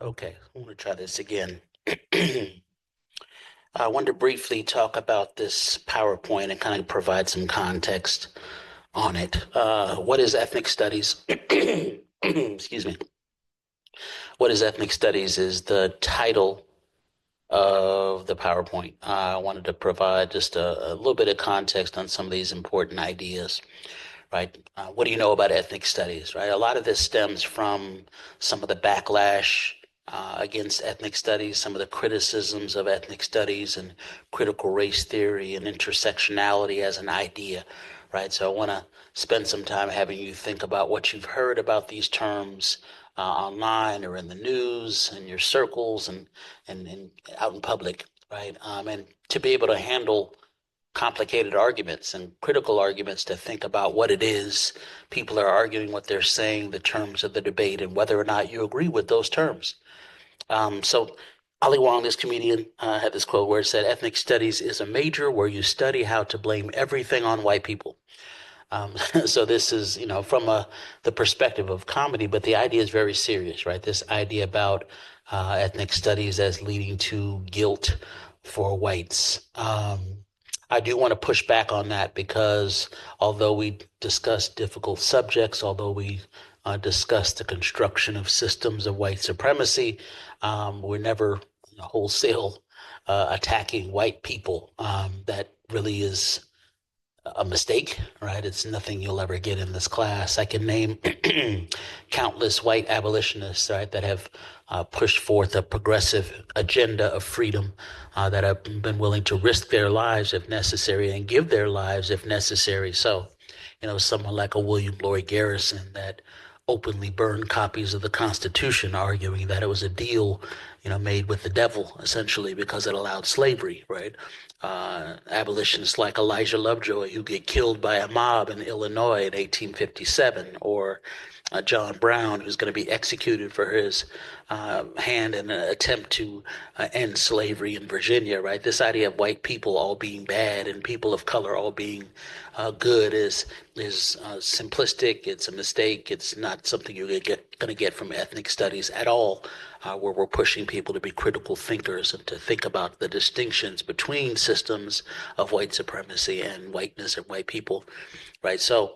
Okay, I'm going to try this again. I wanted to briefly talk about this PowerPoint and kind of provide some context on it. What is ethnic studies? Excuse me. What is ethnic studies is the title of the PowerPoint. I wanted to provide just a little bit of context on some of these important ideas, right? What do you know about ethnic studies, right? A lot of this stems from some of the backlash against ethnic studies, some of the criticisms of ethnic studies and critical race theory and intersectionality as an idea, right? So I want to spend some time having you think about what you've heard about these terms online or in the news and your circles and out in public, right? And to be able to handle complicated arguments and critical arguments to think about what it is people are arguing, what they're saying, the terms of the debate, and whether or not you agree with those terms. So Ali Wong, this comedian, had this quote where it said, "Ethnic studies is a major where you study how to blame everything on white people." Um, so this is, from the perspective of comedy, but the idea is very serious, right? This idea about ethnic studies as leading to guilt for whites. I do want to push back on that because although we discuss difficult subjects, although we discuss the construction of systems of white supremacy, we're never wholesale attacking white people. That really is a mistake, right? It's nothing you'll ever get in this class. I can name countless white abolitionists, right, that have pushed forth a progressive agenda of freedom, that have been willing to risk their lives if necessary and give their lives if necessary. So, someone like a William Lloyd Garrison that openly burned copies of the Constitution, arguing that it was a deal, made with the devil, essentially, because it allowed slavery, right? Abolitionists like Elijah Lovejoy, who get killed by a mob in Illinois in 1857, or John Browne, who's going to be executed for his hand in an attempt to end slavery in Virginia, right? This idea of white people all being bad and people of color all being good is simplistic. It's a mistake. It's not something you're going to get from ethnic studies at all, where we're pushing people to be critical thinkers and to think about the distinctions between systems of white supremacy and whiteness and white people, right? So,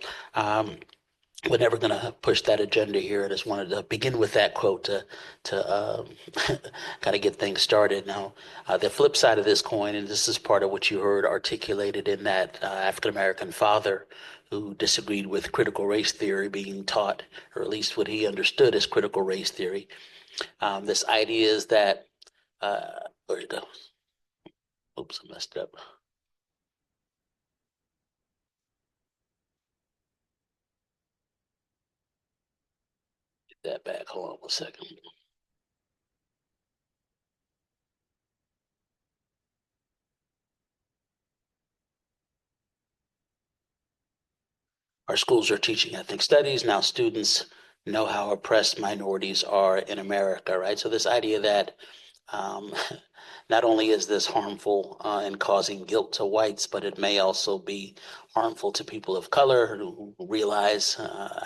we're never going to push that agenda here. I just wanted to begin with that quote to kind of get things started. Now, the flip side of this coin, and this is part of what you heard articulated in that African American father who disagreed with critical race theory being taught, or at least what he understood as critical race theory. This idea is that, where it goes? Oops, I messed it up. Get that back. Hold on one second. Our schools are teaching ethnic studies. Now students know how oppressed minorities are in America, right? So this idea that um, not only is this harmful and causing guilt to whites, but it may also be harmful to people of color who realize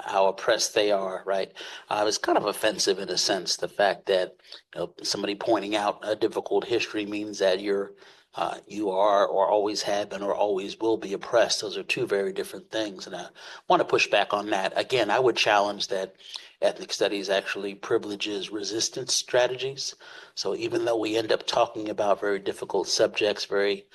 how oppressed they are, right? It's kind of offensive in a sense, the fact that somebody pointing out a difficult history means that you are or always have been or always will be oppressed. Those are two very different things. And I want to push back on that. Again, I would challenge that ethnic studies actually privileges resistance strategies. So even though we end up talking about very difficult subjects, very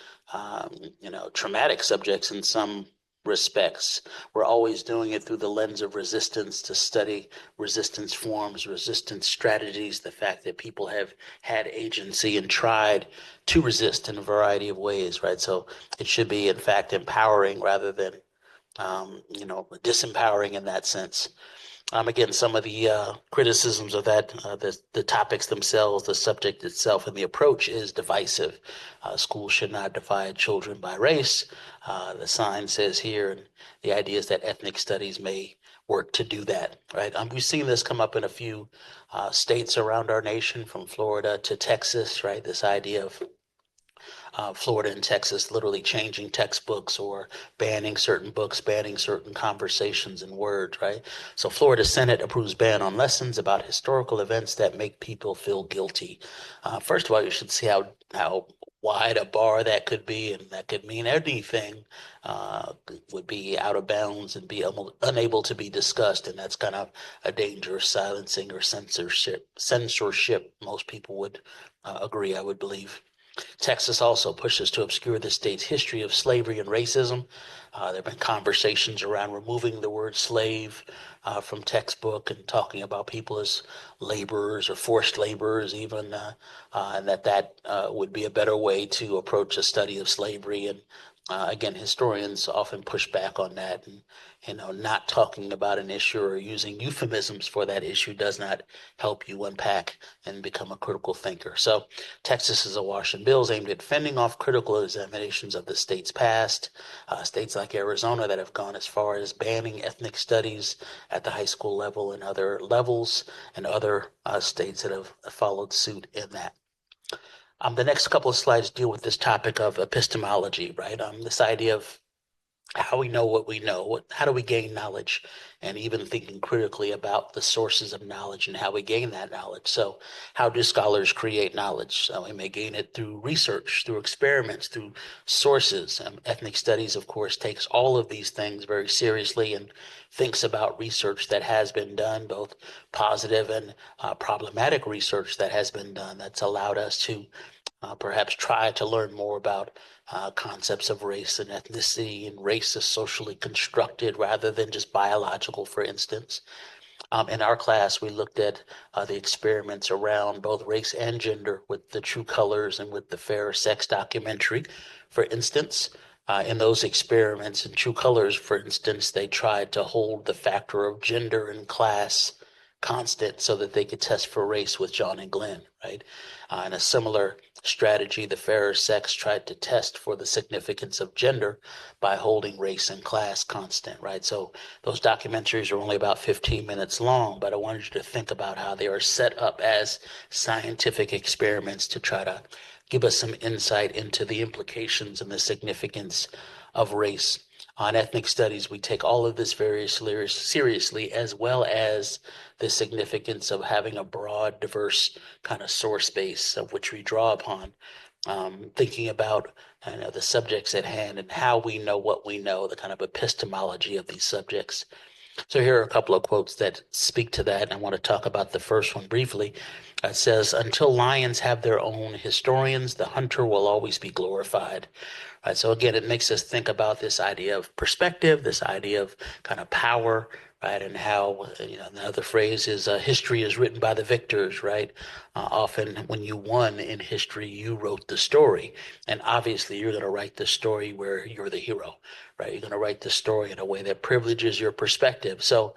traumatic subjects in some respects, we're always doing it through the lens of resistance to study resistance forms, resistance strategies, the fact that people have had agency and tried to resist in a variety of ways, right? So it should be, in fact, empowering rather than, disempowering in that sense. Again, some of the criticisms of that, the topics themselves, the subject itself, and the approach is divisive. Schools should not divide children by race. The sign says here, and the idea is that ethnic studies may work to do that, right? We've seen this come up in a few states around our nation, from Florida to Texas, right? This idea of Florida and Texas literally changing textbooks or banning certain books, banning certain conversations and words, right? So Florida Senate approves ban on lessons about historical events that make people feel guilty. First of all, you should see how wide a bar that could be, and that could mean anything uh, would be out of bounds and be unable to be discussed, and that's kind of a dangerous silencing or censorship. Censorship, most people would agree, I would believe. Texas also pushes to obscure the state's history of slavery and racism. There have been conversations around removing the word slave from textbook and talking about people as laborers or forced laborers, even, and that would be a better way to approach a study of slavery. And again, historians often push back on that, and not talking about an issue or using euphemisms for that issue does not help you unpack and become a critical thinker. So Texas is awash in bills aimed at fending off critical examinations of the state's past. States like Arizona that have gone as far as banning ethnic studies at the high school level and other levels, and other states that have followed suit in that. The next couple of slides deal with this topic of epistemology, right? This idea of how we know what we know, how do we gain knowledge, and even thinking critically about the sources of knowledge and how we gain that knowledge. So how do scholars create knowledge? So we may gain it through research, through experiments, through sources. Ethnic studies, of course, takes all of these things very seriously and thinks about research that has been done, both positive and problematic research that has been done that's allowed us to perhaps try to learn more about concepts of race and ethnicity, and race is socially constructed rather than just biological, for instance. In our class, we looked at the experiments around both race and gender with the True Colors and with the Fair Sex documentary. For instance, in those experiments in True Colors, for instance, they tried to hold the factor of gender and class constant so that they could test for race with John and Glenn, right? In a similar strategy, the Fairer Sex tried to test for the significance of gender by holding race and class constant, right? So those documentaries are only about 15 minutes long, but I wanted you to think about how they are set up as scientific experiments to try to give us some insight into the implications and the significance of race. On ethnic studies, we take all of this very seriously, as well as the significance of having a broad, diverse kind of source base of which we draw upon, thinking about the subjects at hand and how we know what we know, the kind of epistemology of these subjects. So here are a couple of quotes that speak to that, and I want to talk about the first one briefly. It says, "Until lions have their own historians, the hunter will always be glorified." Right. So again, it makes us think about this idea of perspective, this idea of kind of power, right? And how, another phrase is history is written by the victors, right? Often when you won in history, you wrote the story. And obviously, you're going to write the story where you're the hero, right? You're going to write the story in a way that privileges your perspective. So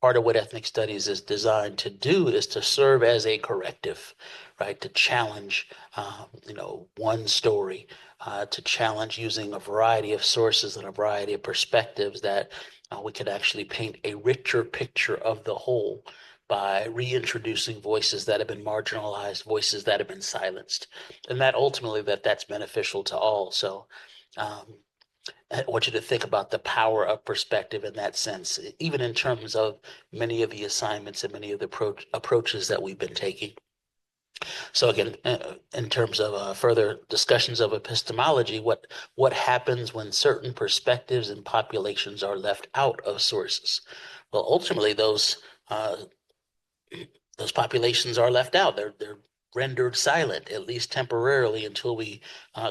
part of what ethnic studies is designed to do is to serve as a corrective, right? To challenge, one story, to challenge using a variety of sources and a variety of perspectives that we can actually paint a richer picture of the whole by reintroducing voices that have been marginalized, voices that have been silenced, and that ultimately that's beneficial to all. So, um, I want you to think about the power of perspective in that sense, even in terms of many of the assignments and many of the approaches that we've been taking. So again, in terms of further discussions of epistemology, what happens when certain perspectives and populations are left out of sources? Well, ultimately, those populations are left out. They're rendered silent, at least temporarily, until we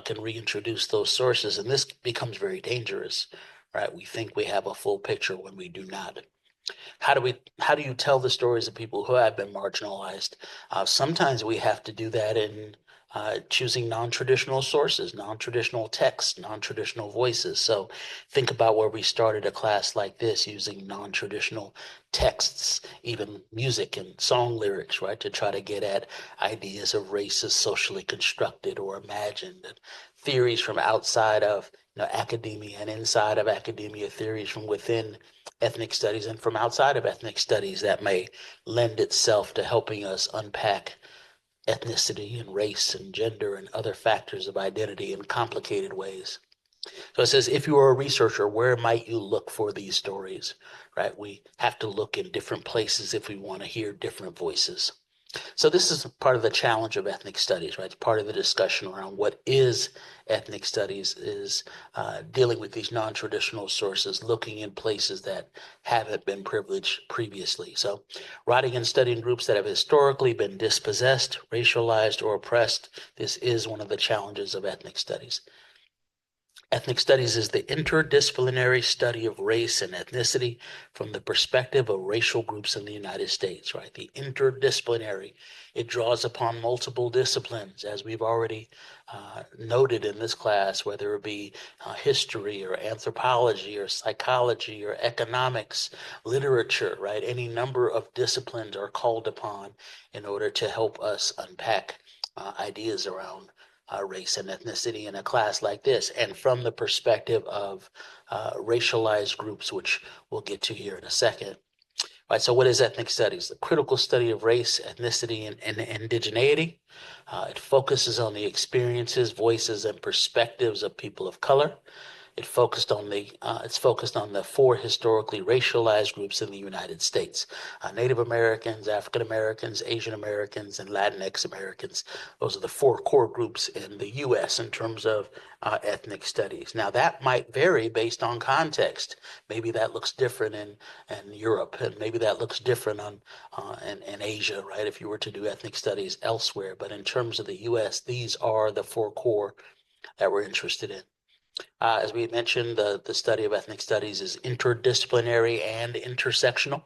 can reintroduce those sources. And this becomes very dangerous, right? We think we have a full picture when we do not. How do you tell the stories of people who have been marginalized? Sometimes we have to do that in choosing non-traditional sources, non-traditional texts, non-traditional voices. So think about where we started a class like this using non-traditional texts, even music and song lyrics, right, to try to get at ideas of race as socially constructed or imagined, and theories from outside of academia and inside of academia, theories from within ethnic studies and from outside of ethnic studies that may lend itself to helping us unpack ethnicity and race and gender and other factors of identity in complicated ways. So it says, if you are a researcher, where might you look for these stories, right? We have to look in different places if we want to hear different voices. So this is part of the challenge of ethnic studies, right? It's part of the discussion around what is ethnic studies is dealing with these non-traditional sources, looking in places that haven't been privileged previously. So writing and studying groups that have historically been dispossessed, racialized, or oppressed, this is one of the challenges of ethnic studies. Ethnic studies is the interdisciplinary study of race and ethnicity from the perspective of racial groups in the United States, right? The interdisciplinary, it draws upon multiple disciplines, as we've already noted in this class, whether it be history or anthropology or psychology or economics, literature, right? Any number of disciplines are called upon in order to help us unpack ideas around race and ethnicity in a class like this, and from the perspective of racialized groups, which we'll get to here in a second. Right, so what is ethnic studies? The critical study of race, ethnicity, and indigeneity. It focuses on the experiences, voices, and perspectives of people of color. It's focused on the four historically racialized groups in the United States: Native Americans, African Americans, Asian Americans, and Latinx Americans. Those are the four core groups in the U.S. in terms of ethnic studies. Now that might vary based on context. Maybe that looks different in Europe, and maybe that looks different in Asia, right? If you were to do ethnic studies elsewhere, but in terms of the U.S., these are the four core that we're interested in. As we mentioned, the study of ethnic studies is interdisciplinary and intersectional.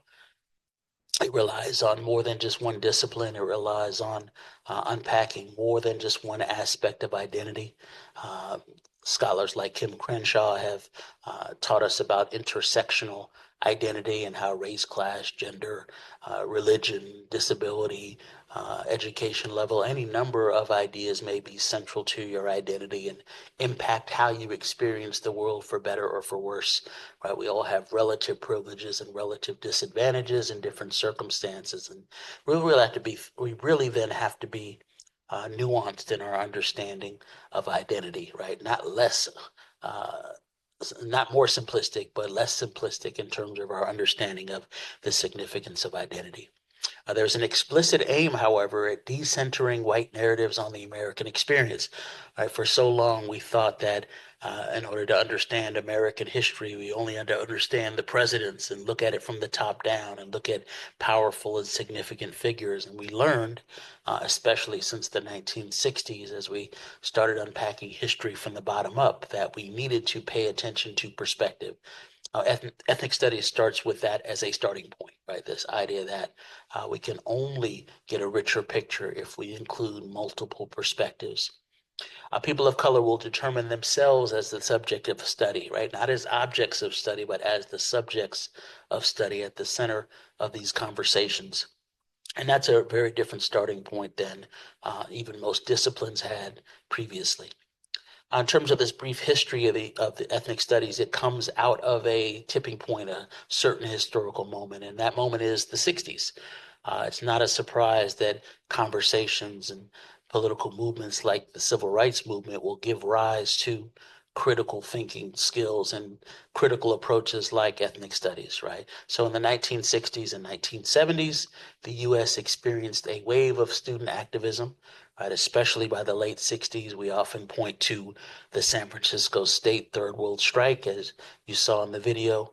It relies on more than just one discipline. It relies on unpacking more than just one aspect of identity. Uh, Scholars like Kim Crenshaw have taught us about intersectional identity and how race, class, gender, religion, disability, education level, any number of ideas may be central to your identity and impact how you experience the world for better or for worse. Right? We all have relative privileges and relative disadvantages in different circumstances, and we really then have to be nuanced in our understanding of identity, right? Uh, not more simplistic, but less simplistic in terms of our understanding of the significance of identity. There's an explicit aim, however, at decentering white narratives on the American experience. Right? For so long, we thought that in order to understand American history, we only had to understand the presidents and look at it from the top down and look at powerful and significant figures. And we learned, especially since the 1960s, as we started unpacking history from the bottom up, that we needed to pay attention to perspective. Ethnic studies starts with that as a starting point, right? This idea that we can only get a richer picture if we include multiple perspectives. People of color will determine themselves as the subject of study, right? Not as objects of study, but as the subjects of study at the center of these conversations. And that's a very different starting point than even most disciplines had previously. In terms of this brief history of the ethnic studies, it comes out of a tipping point, a certain historical moment, and that moment is the 60s. It's not a surprise that conversations and political movements like the civil rights movement will give rise to critical thinking skills and critical approaches like ethnic studies, right? So in the 1960s and 1970s, the U.S. experienced a wave of student activism, right? Especially by the late 60s. We often point to the San Francisco State Third World Strike, as you saw in the video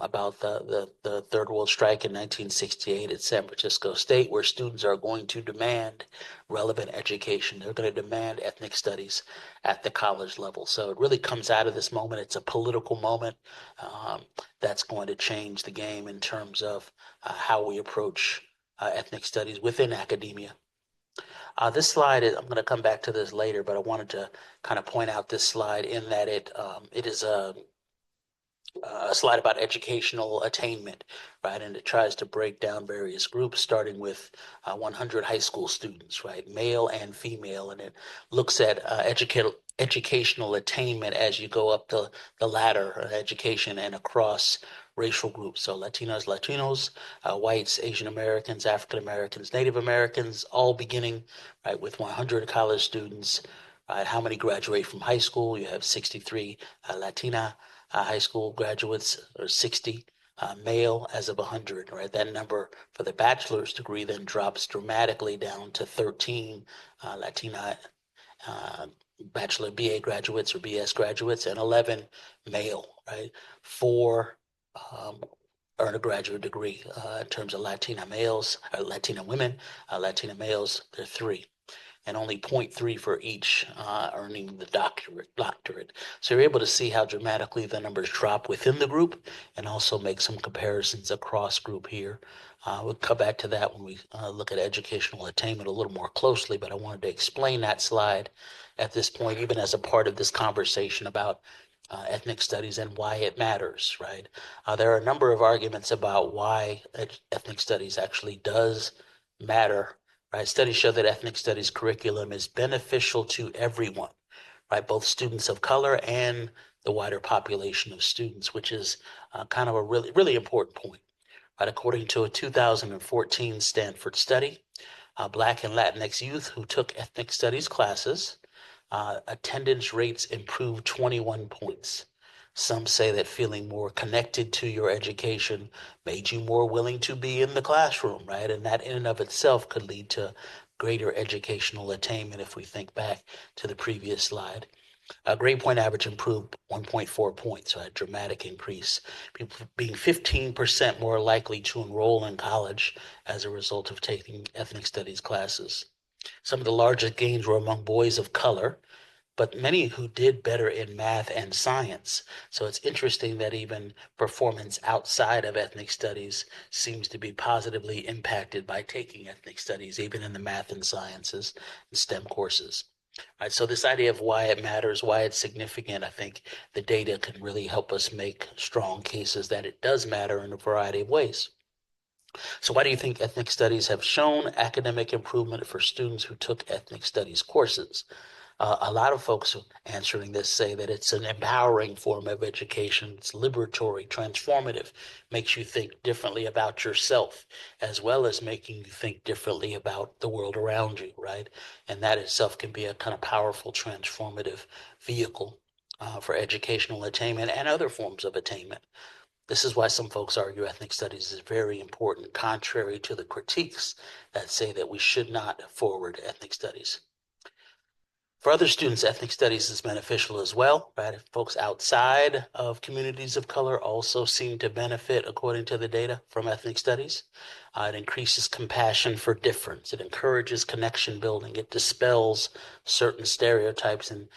about the Third World Strike in 1968 at San Francisco State, where students are going to demand relevant education. They're going to demand ethnic studies at the college level. So it really comes out of this moment. It's a political moment that's going to change the game in terms of how we approach ethnic studies within academia. This slide, I'm going to come back to this later, but I wanted to kind of point out this slide in that it is a a slide about educational attainment, right? And it tries to break down various groups, starting with 100 high school students, right? Male and female. And it looks at educational attainment as you go up the ladder of education and across racial groups. So Latinos, whites, Asian Americans, African Americans, Native Americans, all beginning, right, with 100 college students. Right? How many graduate from high school? You have 63 Latina high school graduates, or 60 male as of 100, right? That number for the bachelor's degree then drops dramatically down to 13 Latina uh, bachelor BA graduates or BS graduates, and 11 male, right? Four earn a graduate degree in terms of Latina males, or Latina women, Latina males, they're three, and only zero point 0.3 for each earning the doctorate. So you're able to see how dramatically the numbers drop within the group and also make some comparisons across group here. We'll come back to that when we look at educational attainment a little more closely, but I wanted to explain that slide at this point, even as a part of this conversation about ethnic studies and why it matters, right? There are a number of arguments about why ethnic studies actually does matter. Right, studies show that ethnic studies curriculum is beneficial to everyone, right? Both students of color and the wider population of students, which is kind of a really, really important point. Right, according to a 2014 Stanford study, Black and Latinx youth who took ethnic studies classes, attendance rates improved 21 points. Some say that feeling more connected to your education made you more willing to be in the classroom, right? And that in and of itself could lead to greater educational attainment if we think back to the previous slide. Grade point average improved 1.4 points, so a dramatic increase. People being 15% more likely to enroll in college as a result of taking ethnic studies classes. Some of the largest gains were among boys of color, but many who did better in math and science. So it's interesting that even performance outside of ethnic studies seems to be positively impacted by taking ethnic studies, even in the math and sciences and STEM courses. Right, so this idea of why it matters, why it's significant, I think the data can really help us make strong cases that it does matter in a variety of ways. So why do you think ethnic studies have shown academic improvement for students who took ethnic studies courses? A lot of folks answering this say that it's an empowering form of education. It's liberatory, transformative, makes you think differently about yourself, as well as making you think differently about the world around you, right? And that itself can be a kind of powerful, transformative vehicle for educational attainment and other forms of attainment. This is why some folks argue ethnic studies is very important, contrary to the critiques that say that we should not forward ethnic studies. For other students, ethnic studies is beneficial as well, right? Folks outside of communities of color also seem to benefit, according to the data from ethnic studies. It increases compassion for difference. It encourages connection building. It dispels certain stereotypes and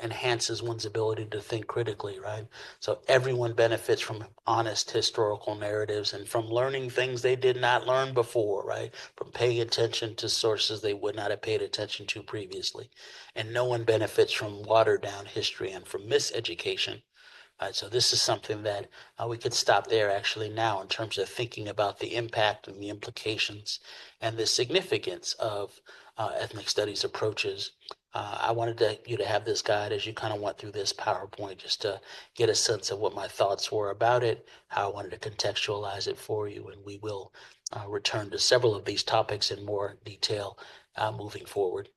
enhances one's ability to think critically, right? So everyone benefits from honest historical narratives and from learning things they did not learn before, right? From paying attention to sources they would not have paid attention to previously. And no one benefits from watered down history and from miseducation. So this is something that we could stop there actually now in terms of thinking about the impact and the implications and the significance of ethnic studies approaches. I wanted you to have this guide as you kind of went through this PowerPoint just to get a sense of what my thoughts were about it, how I wanted to contextualize it for you, and we will return to several of these topics in more detail moving forward.